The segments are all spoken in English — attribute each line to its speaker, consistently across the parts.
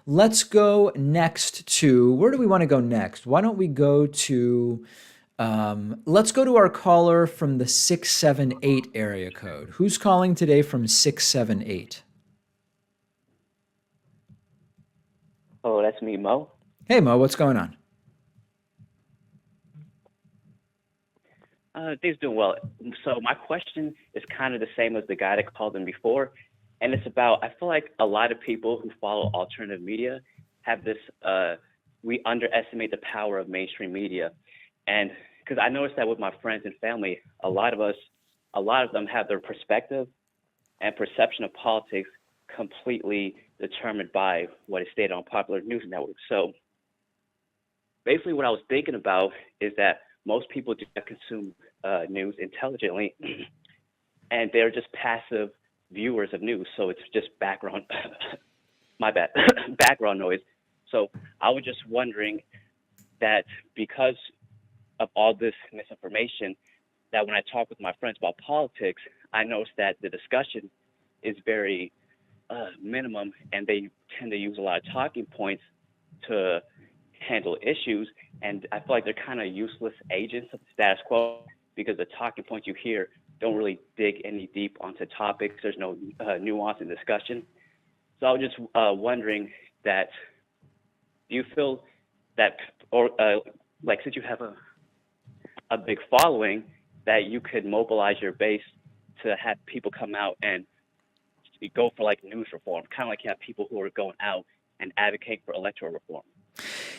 Speaker 1: Let's go next to, where do we want to go next? Why don't we go to, let's go to our caller from the 678 area code. Who's calling today from 678?
Speaker 2: Oh, that's me, Mo.
Speaker 1: Hey, Mo, what's going on?
Speaker 2: Things doing well. So my question is kind of the same as the guy that called in before, and it's about I feel like a lot of people who follow alternative media have this. We underestimate the power of mainstream media, and because I noticed that with my friends and family, a lot of them have their perspective and perception of politics completely determined by what is stated on popular news networks. So basically what I was thinking about is that most people do not consume news intelligently, and they're just passive viewers of news. So it's just background, my bad, background noise. So I was just wondering that because of all this misinformation, that when I talk with my friends about politics, I notice that the discussion is very minimum, and they tend to use a lot of talking points to handle issues. And I feel like they're kind of useless agents of the status quo because the talking points you hear don't really dig any deep onto topics. There's no nuance in discussion. So I was just wondering that do you feel that, or like since you have a big following, that you could mobilize your base to have people come out and go for like news reform, kind of like you have people who are going out and advocate for electoral reform.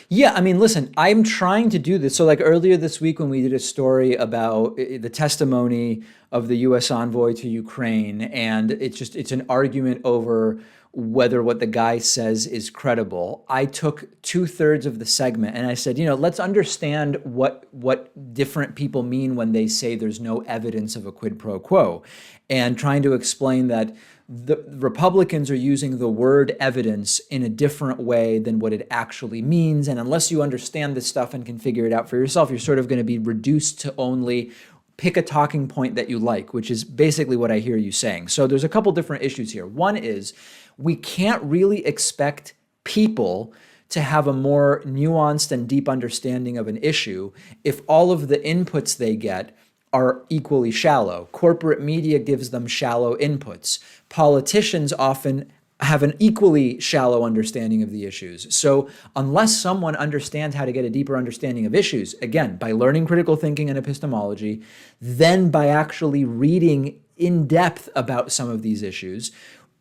Speaker 1: Yeah, I mean, listen, I'm trying to do this. So, like earlier this week, when we did a story about the testimony of the U.S. envoy to Ukraine, and it's an argument over whether what the guy says is credible. I took two-thirds of the segment and I said, let's understand what different people mean when they say there's no evidence of a quid pro quo, and trying to explain that the Republicans are using the word evidence in a different way than what it actually means. And unless you understand this stuff and can figure it out for yourself, you're sort of going to be reduced to only pick a talking point that you like, which is basically what I hear you saying. So there's a couple different issues here. One is we can't really expect people to have a more nuanced and deep understanding of an issue if all of the inputs they get are equally shallow. Corporate media gives them shallow inputs. Politicians often have an equally shallow understanding of the issues. So unless someone understands how to get a deeper understanding of issues, again, by learning critical thinking and epistemology, then by actually reading in depth about some of these issues,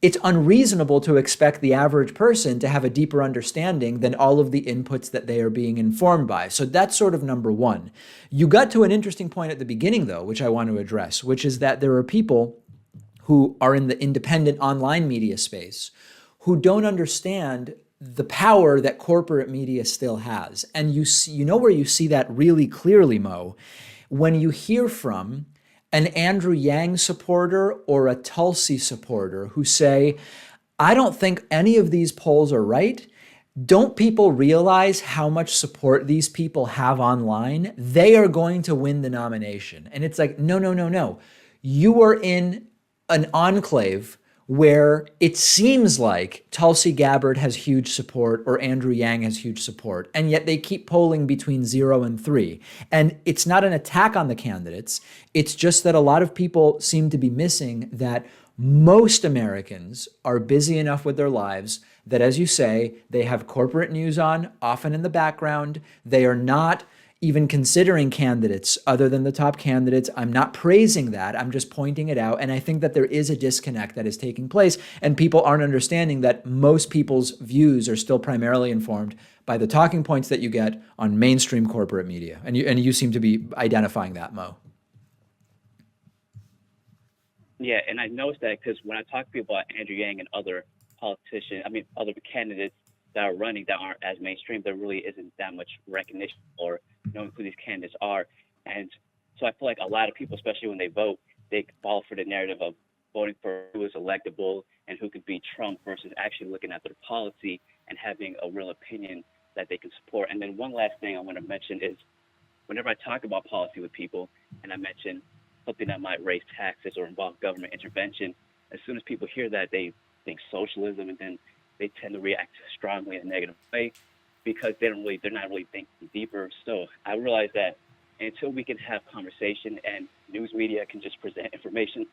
Speaker 1: it's unreasonable to expect the average person to have a deeper understanding than all of the inputs that they are being informed by. So that's sort of number one. You got to an interesting point at the beginning, though, which I want to address, which is that there are people who are in the independent online media space who don't understand the power that corporate media still has. And you know where you see that really clearly, Mo, when you hear from an Andrew Yang supporter or a Tulsi supporter who say, I don't think any of these polls are right. Don't people realize how much support these people have online? They are going to win the nomination. And it's like, no, no, no, no. You are in an enclave where it seems like Tulsi Gabbard has huge support or Andrew Yang has huge support, and yet they keep polling between 0 and 3. And it's not an attack on the candidates. It's just that a lot of people seem to be missing that most Americans are busy enough with their lives that, as you say, they have corporate news on, often in the background. They are not even considering candidates other than the top candidates. I'm not praising that. I'm just pointing it out. And I think that there is a disconnect that is taking place, and people aren't understanding that most people's views are still primarily informed by the talking points that you get on mainstream corporate media. And you seem to be identifying that, Mo.
Speaker 2: Yeah, and I noticed that because when I talk to people about Andrew Yang and other politicians, I mean, other candidates that are running that aren't as mainstream, there really isn't that much recognition or knowing who these candidates are. And so I feel like a lot of people, especially when they vote, they fall for the narrative of voting for who is electable and who could beat Trump versus actually looking at their policy and having a real opinion that they can support. And then one last thing I want to mention is whenever I talk about policy with people and I mention something that might raise taxes or involve government intervention, as soon as people hear that, they think socialism, and then they tend to react strongly in a negative way because they're not really thinking deeper. So I realize that until we can have conversation and news media can just present information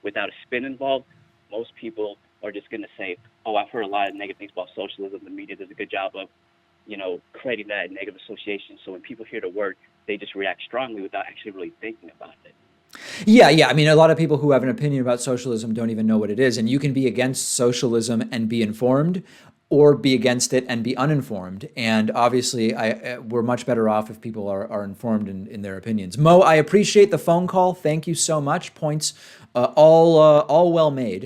Speaker 2: without a spin involved, most people are just going to say, "Oh, I've heard a lot of negative things about socialism. The media does a good job of, creating that negative association." So when people hear the word, they just react strongly without actually really thinking about it.
Speaker 1: Yeah, yeah. I mean, a lot of people who have an opinion about socialism don't even know what it is. And you can be against socialism and be informed, or be against it and be uninformed. And obviously, we're much better off if people are informed in their opinions. Mo, I appreciate the phone call. Thank you so much. Points all well made.